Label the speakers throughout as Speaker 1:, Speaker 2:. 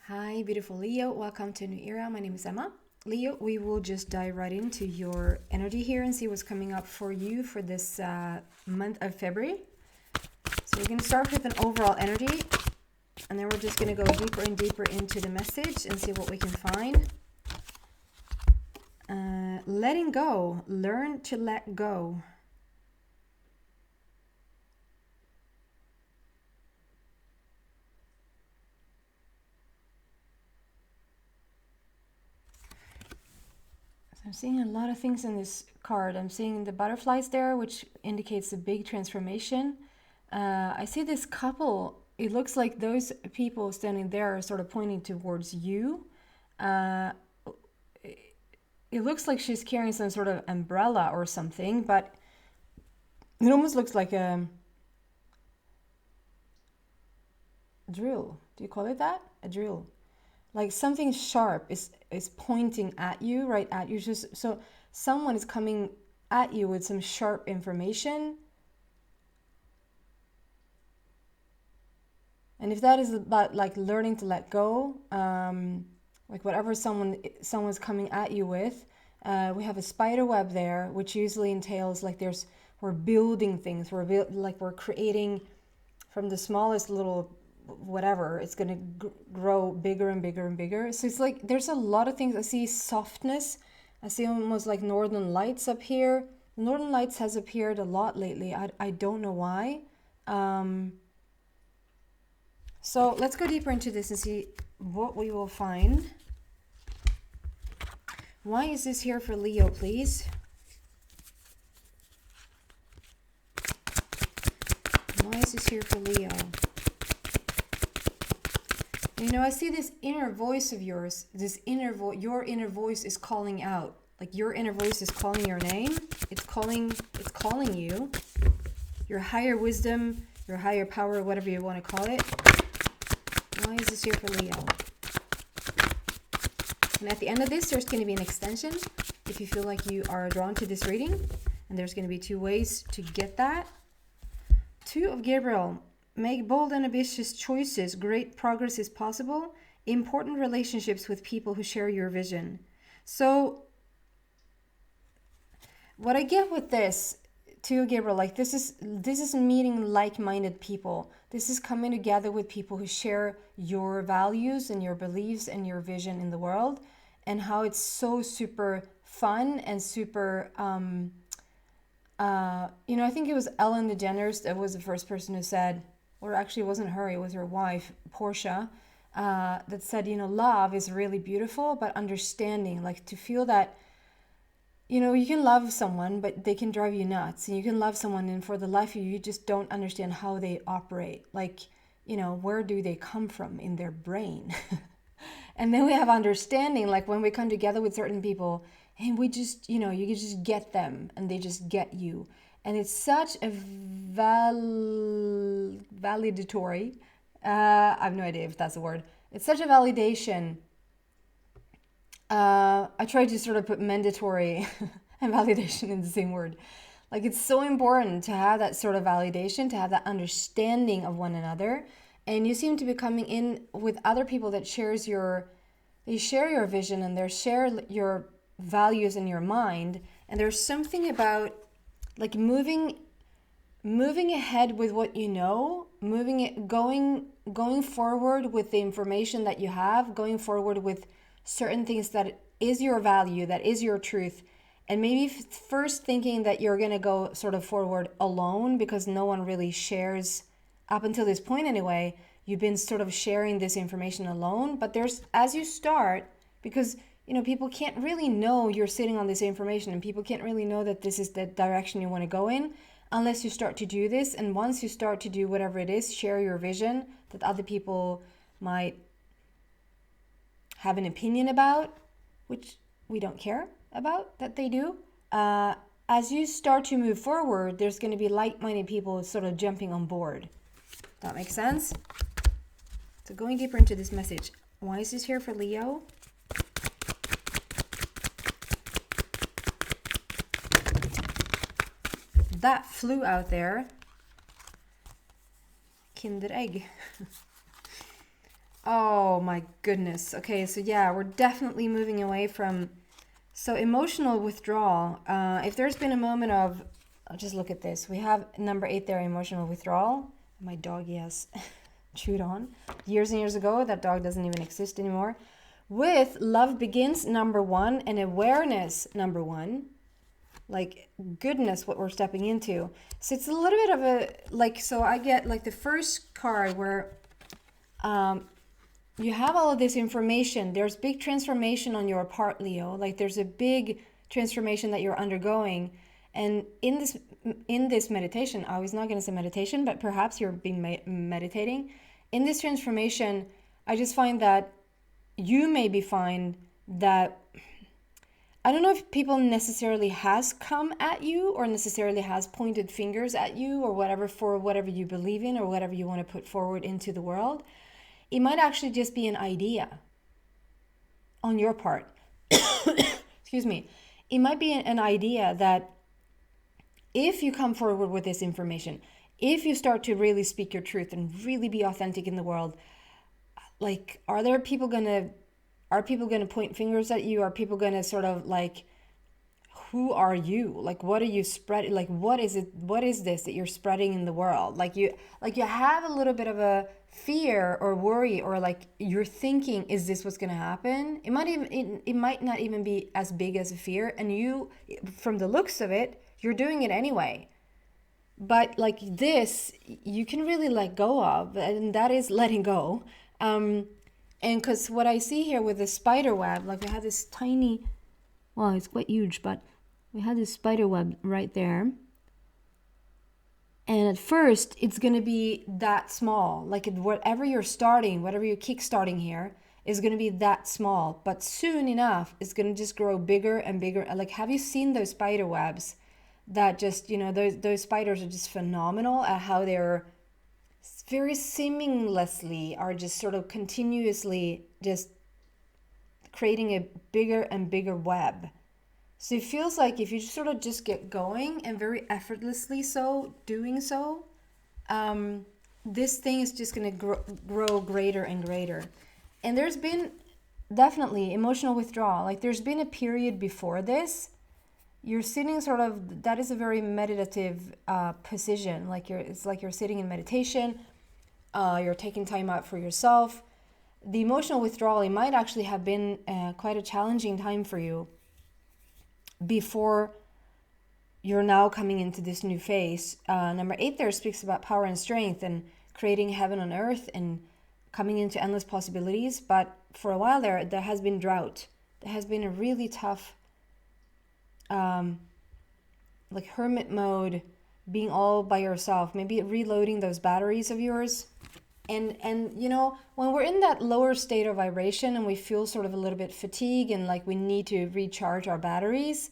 Speaker 1: Hi, beautiful Leo. Welcome to a new era. My name is Emma. Leo, we will just dive right into your energy here and see what's coming up for you for this month of February. So we're going to start with an overall energy, and then we're just going to go deeper and deeper into the message and see what we can find. Letting go. Learn to let go. I'm seeing a lot of things in this card. I'm seeing the butterflies there, which indicates a big transformation. I see this couple. It looks like those people standing there are sort of pointing towards you. It looks like she's carrying some sort of umbrella or something, but it almost looks like a drill. Do you call it that? A drill. Like something sharp is pointing at you, right at you. Just so someone is coming at you with some sharp information. And if that is about like learning to let go, like whatever someone's coming at you with, we have a spider web there, which usually entails like we're building things. We're creating from the smallest little whatever, it's going to grow bigger and bigger and bigger. So it's like there's a lot of things. I see softness. I see almost like northern lights up here. Northern lights has appeared a lot lately. I don't know why. So let's go deeper into this and see what we will find. Why is this here for Leo, please? Why is this here for Leo? You know, I see this inner voice of yours. Your inner voice is calling out. Like your inner voice is calling your name. It's calling you. Your higher wisdom, your higher power, whatever you want to call it. Why is this here for Leo? And at the end of this, there's going to be an extension. If you feel like you are drawn to this reading, and there's going to be 2 ways to get that. 2 of Gabriel. Make bold and ambitious choices. Great progress is possible. Important relationships with people who share your vision. So what I get with this too, Gabriel, like this is meeting like-minded people. This is coming together with people who share your values and your beliefs and your vision in the world, and how it's so super fun and super I think it was Ellen DeGeneres that was the first person who said, or actually it wasn't her, it was her wife, Portia, that said, love is really beautiful, but understanding, like to feel that, you can love someone, but they can drive you nuts. And you can love someone, and for the life of you, you just don't understand how they operate. Like, where do they come from in their brain? And then we have understanding, like when we come together with certain people, and we just, you can just get them, and they just get you. And it's such a validatory, I have no idea if that's a word. It's such a validation. I tried to sort of put mandatory and validation in the same word. Like it's so important to have that sort of validation, to have that understanding of one another. And you seem to be coming in with other people that share your vision, and they share your values in your mind. And there's something about like moving ahead with what you know, going forward with the information that you have, going forward with certain things that is your value, that is your truth, and maybe first thinking that you're going to go sort of forward alone because no one really shares, up until this point anyway, you've been sort of sharing this information alone. But as you start, because people can't really know you're sitting on this information, and people can't really know that this is the direction you want to go in unless you start to do this. And once you start to do whatever it is, share your vision that other people might have an opinion about, which we don't care about that they do. As you start to move forward, there's going to be like-minded people sort of jumping on board. That makes sense? So going deeper into this message, why is this here for Leo? That flew out there. Kinder egg. Oh my goodness. Okay, so yeah, we're definitely moving away from so emotional withdrawal. If there's been a moment of, I'll just look at this. We have number 8 there, emotional withdrawal. My dog, yes, chewed on. Years and years ago, that dog doesn't even exist anymore. With love begins, number 1, and awareness, number 1. Like, goodness, what we're stepping into. So it's a little bit of a, like, so I get like the first card where you have all of this information. There's big transformation on your part, Leo. Like there's a big transformation that you're undergoing. And in this meditation, I was not going to say meditation, but perhaps you're being meditating. In this transformation, I just find that you maybe find that, I don't know if people necessarily has come at you or necessarily has pointed fingers at you or whatever for whatever you believe in or whatever you want to put forward into the world. It might actually just be an idea on your part. Excuse me. It might be an idea that if you come forward with this information, if you start to really speak your truth and really be authentic in the world, like, are people gonna point fingers at you? Are people gonna sort of like, who are you? Like, what are you spreading? Like, what is this that you're spreading in the world? Like you have a little bit of a fear or worry, or like you're thinking, is this what's going to happen? It might not even be as big as a fear, and you, from the looks of it, you're doing it anyway. But like this, you can really let go of, and that is letting go. And because what I see here with the spider web, like we had this tiny, well, it's quite huge, but we had this spider web right there. And at first, it's going to be that small. Like whatever you're starting, whatever you're kickstarting here, is going to be that small. But soon enough, it's going to just grow bigger and bigger. Like, have you seen those spider webs that just, those spiders are just phenomenal at how they're very seamlessly are just sort of continuously just creating a bigger and bigger web. So it feels like if you sort of just get going and very effortlessly doing so, this thing is just going to grow greater and greater. And there's been definitely emotional withdrawal. Like there's been a period before this. You're sitting sort of, that is a very meditative position. It's like you're sitting in meditation. You're taking time out for yourself. The emotional withdrawal, it might actually have been quite a challenging time for you before you're now coming into this new phase. Number 8 there speaks about power and strength and creating heaven on earth and coming into endless possibilities. But for a while there has been drought. There has been a really tough, like hermit mode, being all by yourself, maybe reloading those batteries of yours. And when we're in that lower state of vibration and we feel sort of a little bit fatigued and like we need to recharge our batteries,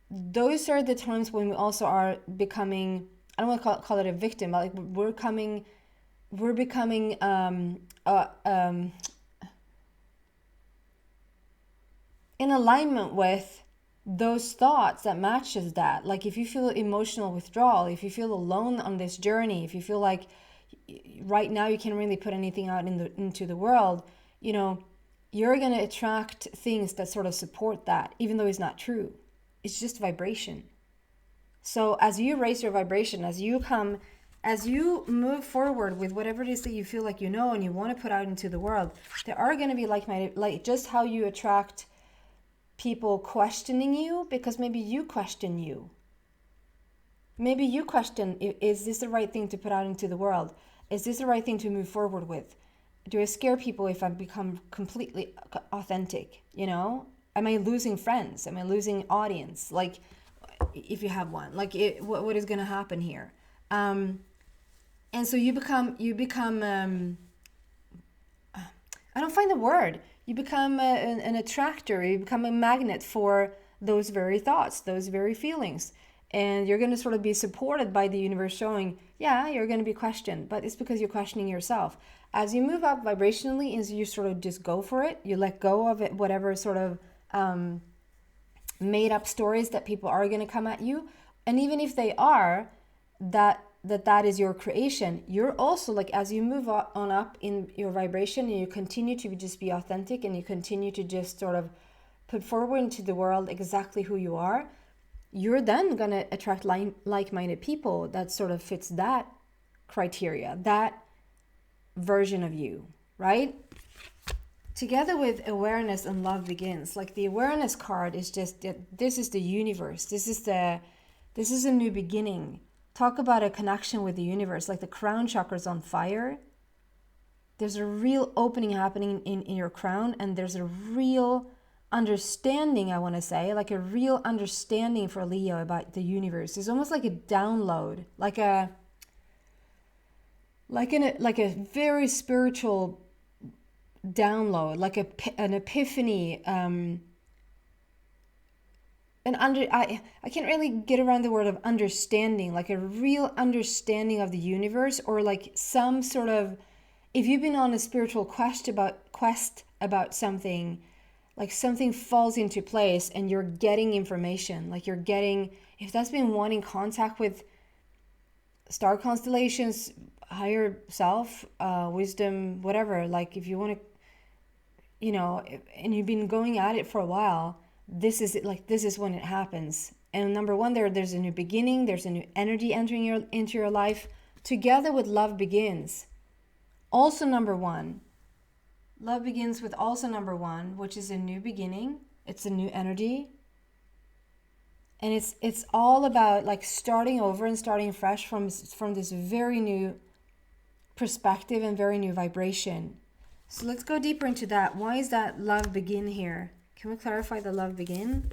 Speaker 1: those are the times when we also are becoming, I don't want to call it a victim, but like we're becoming in alignment with those thoughts that matches that. Like if you feel emotional withdrawal, if you feel alone on this journey, if you feel like right now you can't really put anything out into the world, you're going to attract things that sort of support that, even though it's not true. It's just vibration. So as you raise your vibration, as you move forward with whatever it is that you feel like and you want to put out into the world, there are going to be like-minded, like just how you attract people questioning you, because maybe you question you. Maybe you question, is this the right thing to put out into the world? Is this the right thing to move forward with? Do I scare people if I become completely authentic? Am I losing friends? Am I losing audience? Like, if you have one, like what is going to happen here? And so you become I don't find the word. You become an attractor. You become a magnet for those very thoughts, those very feelings. And you're going to sort of be supported by the universe showing, yeah, you're going to be questioned, but it's because you're questioning yourself. As you move up vibrationally, as you sort of just go for it, you let go of it, whatever sort of made up stories that people are going to come at you. And even if they are, that that is your creation, you're also like, as you move on up in your vibration and you continue to just be authentic and you continue to just sort of put forward into the world exactly who you are, you're then going to attract like-minded people that sort of fits that criteria, that version of you, right? Together with awareness and love begins. Like the awareness card is just that this is the universe. This is a new beginning. Talk about a connection with the universe. Like the crown chakra is on fire. There's a real opening happening in your crown, and there's a real understanding, I want to say, like a real understanding for Leo about the universe. It's almost like a download, like a very spiritual download, like an epiphany. I can't really get around the word of understanding, like a real understanding of the universe, or like some sort of, if you've been on a spiritual quest about something, like something falls into place and you're getting information, like you're getting, if that's been wanting contact with star constellations, higher self, wisdom, whatever, like if you want to, and you've been going at it for a while, this is when it happens. And number one, there's a new beginning, there's a new energy entering into your life, together with love begins. Also number one, love begins with also number one, which is a new beginning. It's a new energy. And it's all about like starting over and starting fresh from this very new perspective and very new vibration. So let's go deeper into that. Why is that love begin here? Can we clarify the love begin?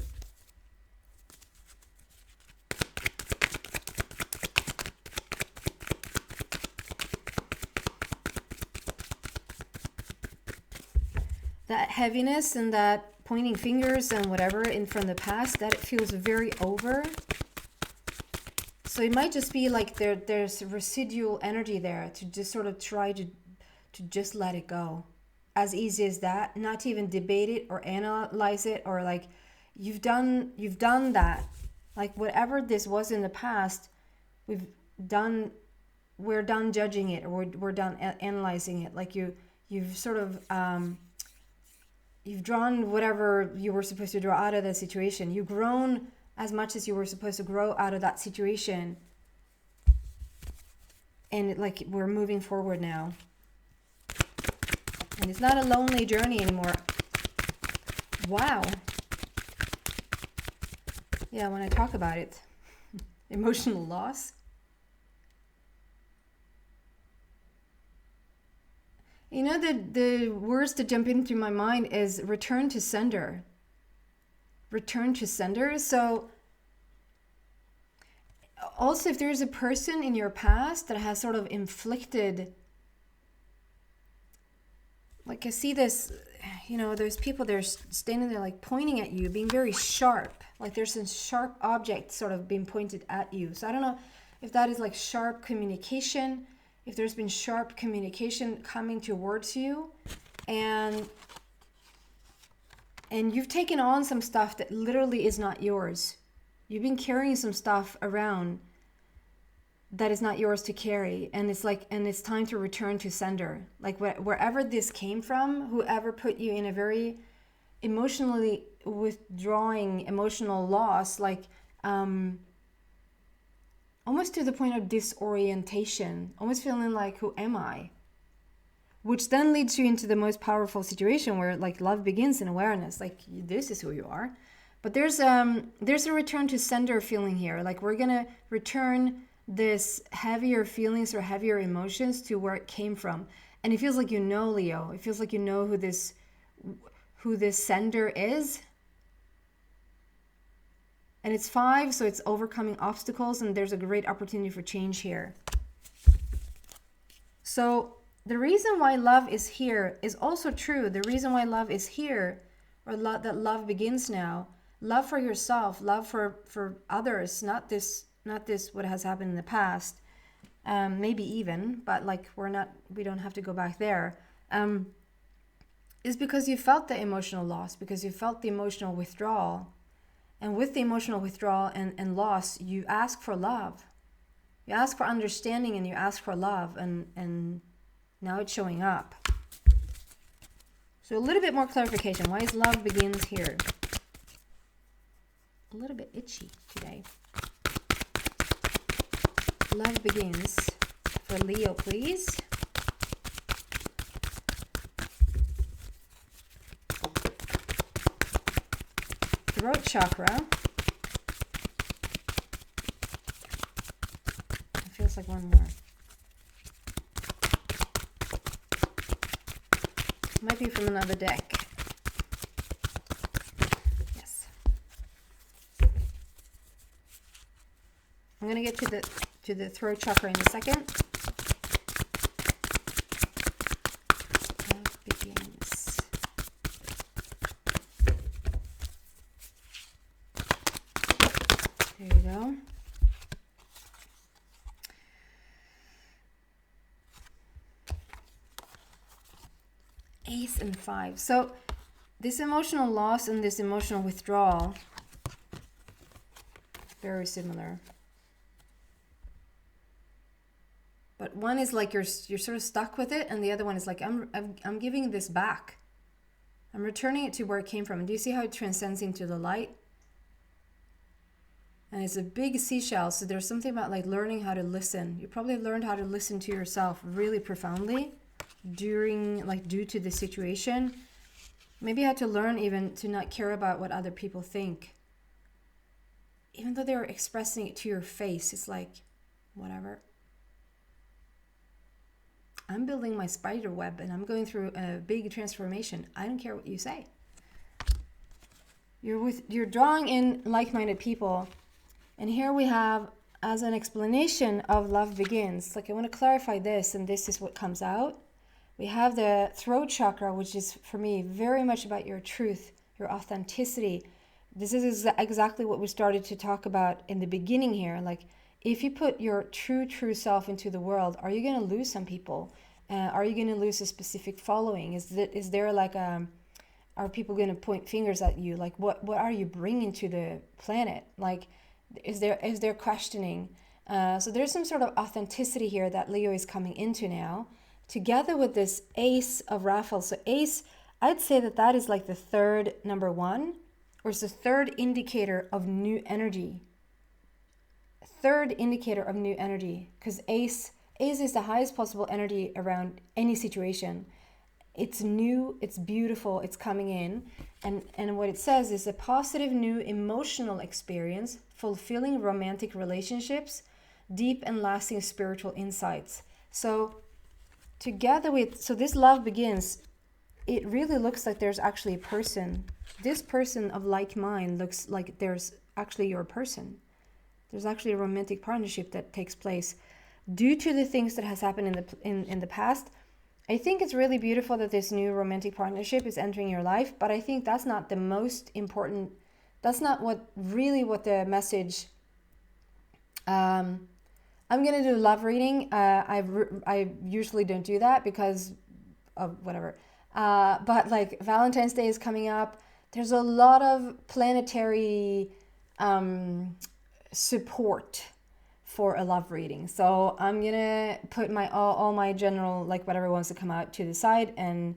Speaker 1: That heaviness and that pointing fingers and whatever from the past, that it feels very over. So it might just be like there's residual energy there to just sort of try to just let it go. As easy as that, not to even debate it or analyze it, or like you've done that. Like whatever this was in the past, we're done judging it, or we're done analyzing it. Like you've sort of you've drawn whatever you were supposed to draw out of the situation. You've grown as much as you were supposed to grow out of that situation. And like we're moving forward now. And it's not a lonely journey anymore. Wow. Yeah, when I talk about it. Emotional loss. You know, the words that jump into my mind is return to sender. Return to sender. So also, if there's a person in your past that has sort of inflicted, like I see this, there's people, they're standing there like pointing at you, being very sharp. Like there's some sharp object sort of being pointed at you. So I don't know if that is like sharp communication, if there's been sharp communication coming towards you, and you've taken on some stuff that literally is not yours. You've been carrying some stuff around that is not yours to carry, and it's time to return to sender. Like wherever this came from, whoever put you in a very emotionally withdrawing emotional loss, like almost to the point of disorientation, almost feeling like, who am I? Which then leads you into the most powerful situation where like love begins in awareness, like this is who you are. But there's a return to sender feeling here. Like we're gonna return this heavier feelings or heavier emotions to where it came from. And it feels like Leo. It feels like who this sender is. And it's 5, so it's overcoming obstacles, and there's a great opportunity for change here. So the reason why love is here is also true. The reason why love is here, or that love begins now, love for yourself, love for others, not this what has happened in the past, maybe even, but like we don't have to go back there, is because you felt the emotional loss, because you felt the emotional withdrawal. And with the emotional withdrawal and loss, you ask for love. You ask for understanding and you ask for love, and now it's showing up. So a little bit more clarification. Why is love begins here? A little bit itchy today. Love begins for Leo, please. Throat chakra. It feels like one more. Might be from another deck. Yes. I'm gonna get to the throat chakra in a second. Love begins. There you go. Ace and 5. So this emotional loss and this emotional withdrawal, very similar. But one is like you're sort of stuck with it, and the other one is like I'm giving this back. I'm returning it to where it came from. And do you see how it transcends into the light? And it's a big seashell, so there's something about like learning how to listen. You probably learned how to listen to yourself really profoundly due to the situation. Maybe you had to learn even to not care about what other people think. Even though they're expressing it to your face, it's like, whatever. I'm building my spider web and I'm going through a big transformation. I don't care what you say. You're drawing in like-minded people. And here we have, as an explanation of love begins, like I want to clarify this, and this is what comes out. We have the throat chakra, which is for me very much about your truth, your authenticity. This is exactly what we started to talk about in the beginning here. Like, if you put your true self into the world, are you going to lose some people? Are you going to lose a specific following? Is there like are people going to point fingers at you? Like, what are you bringing to the planet? Like, is there questioning? So there's some sort of authenticity here that Leo is coming into now, together with this Ace of Raffles. So Ace, I'd say that is like the third number one, or it's the third indicator of new energy. Third indicator of new energy, because Ace is the highest possible energy around any situation. It's new, it's beautiful, it's coming in. And what it says is a positive new emotional experience, fulfilling romantic relationships, deep and lasting spiritual insights. So this love begins, it really looks like there's actually a person. This person of like mind looks like there's actually your person. There's actually a romantic partnership that takes place due to the things that has happened in the past. I think it's really beautiful that this new romantic partnership is entering your life, but I think that's not the most important. That's not what the message. I'm gonna do love reading. I usually don't do that because of whatever. But like Valentine's Day is coming up. There's a lot of planetary support for a love reading. So I'm gonna put my all my general, like whatever wants to come out, to the side, and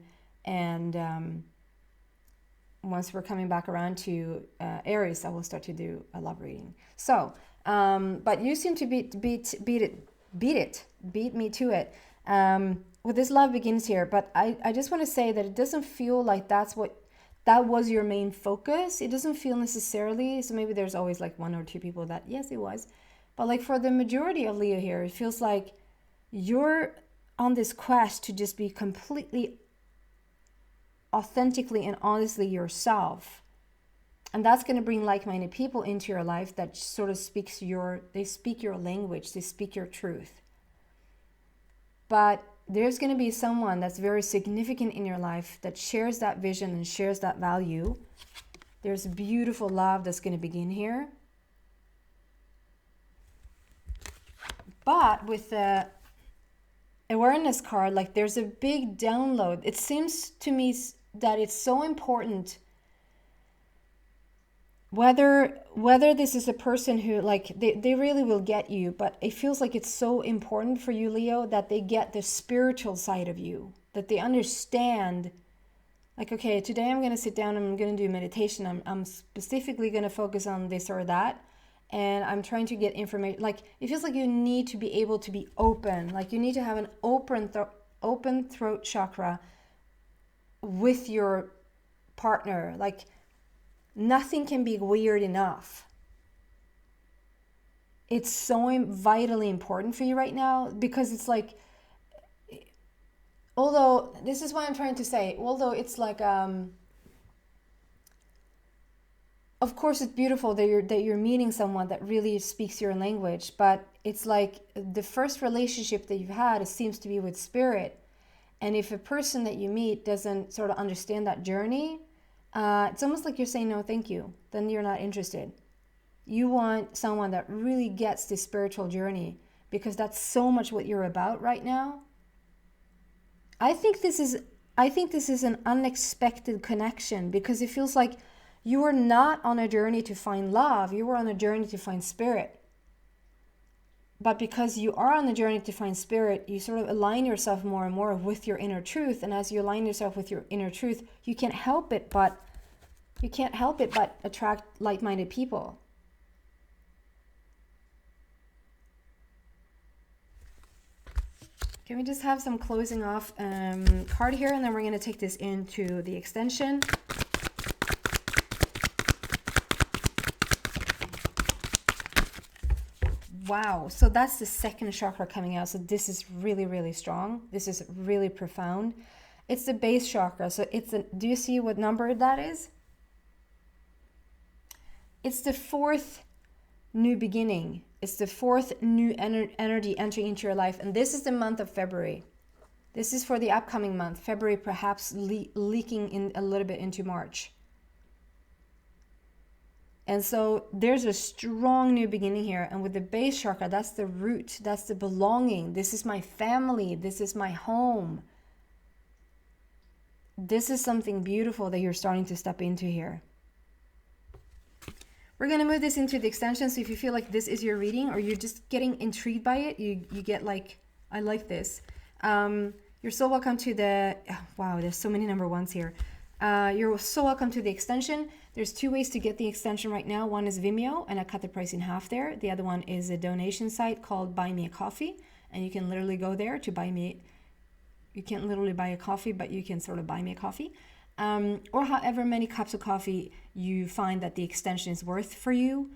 Speaker 1: once we're coming back around to Aries, I will start to do a love reading. So but you seem to beat me to it with this love begins here. But I just want to say that it doesn't feel like that was your main focus. It doesn't feel necessarily. So maybe there's always like one or two people that yes it was, but like for the majority of Leo here, it feels like you're on this quest to just be completely authentically and honestly yourself. And that's going to bring like-minded people into your life that sort of speak your language, they speak your truth. But there's going to be someone that's very significant in your life that shares that vision and shares that value. There's beautiful love that's going to begin here. But with the awareness card, like there's a big download. It seems to me that it's so important whether this is a person who like they really will get you, but it feels like it's so important for you, Leo, that they get the spiritual side of you, that they understand like, okay, today I'm going to sit down and I'm going to do meditation. I'm specifically going to focus on this or that, and I'm trying to get information. Like, it feels like you need to be able to be open, like you need to have an open throat chakra with your partner. Like, nothing can be weird enough. It's so vitally important for you right now, because it's like, although this is what I'm trying to say, although it's like of course it's beautiful that you're meeting someone that really speaks your language, but it's like the first relationship that you've had, it seems to be with spirit. And if a person that you meet doesn't sort of understand that journey, it's almost like you're saying no thank you, then you're not interested. You want someone that really gets the spiritual journey, because that's so much what you're about right now. I think this is an unexpected connection, because it feels like you are not on a journey to find love, you are on a journey to find spirit. But because you are on the journey to find spirit, you sort of align yourself more and more with your inner truth. And as you align yourself with your inner truth, you can't help it but attract like-minded people. Can we just have some closing off card here, and then we're going to take this into the extension. Wow, so that's the second chakra coming out. So this is really, really strong. This is really profound. It's the base chakra. So do you see what number that is? It's the fourth new beginning. It's the fourth new energy entering into your life. And this is the month of February. This is for the upcoming month. February perhaps leaking in a little bit into March. And so there's a strong new beginning here. And with the base chakra, that's the root. That's the belonging. This is my family. This is my home. This is something beautiful that you're starting to step into here. We're going to move this into the extension. So if you feel like this is your reading, or you're just getting intrigued by it, you get like, I like this. You're so welcome to the, wow, there's so many number ones here. You're so welcome to the extension. There's two ways to get the extension right now. One is Vimeo, and I cut the price in half there. The other one is a donation site called Buy Me a Coffee, and you can literally go there to buy me. You can't literally buy a coffee, but you can sort of buy me a coffee. Or however many cups of coffee you find that the extension is worth for you,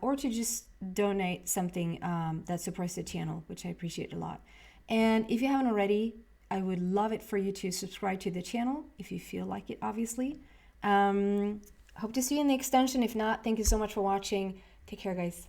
Speaker 1: or to just donate something that supports the channel, which I appreciate a lot. And if you haven't already, I would love it for you to subscribe to the channel if you feel like it, obviously. Hope to see you in the extension. If not, thank you so much for watching. Take care, guys.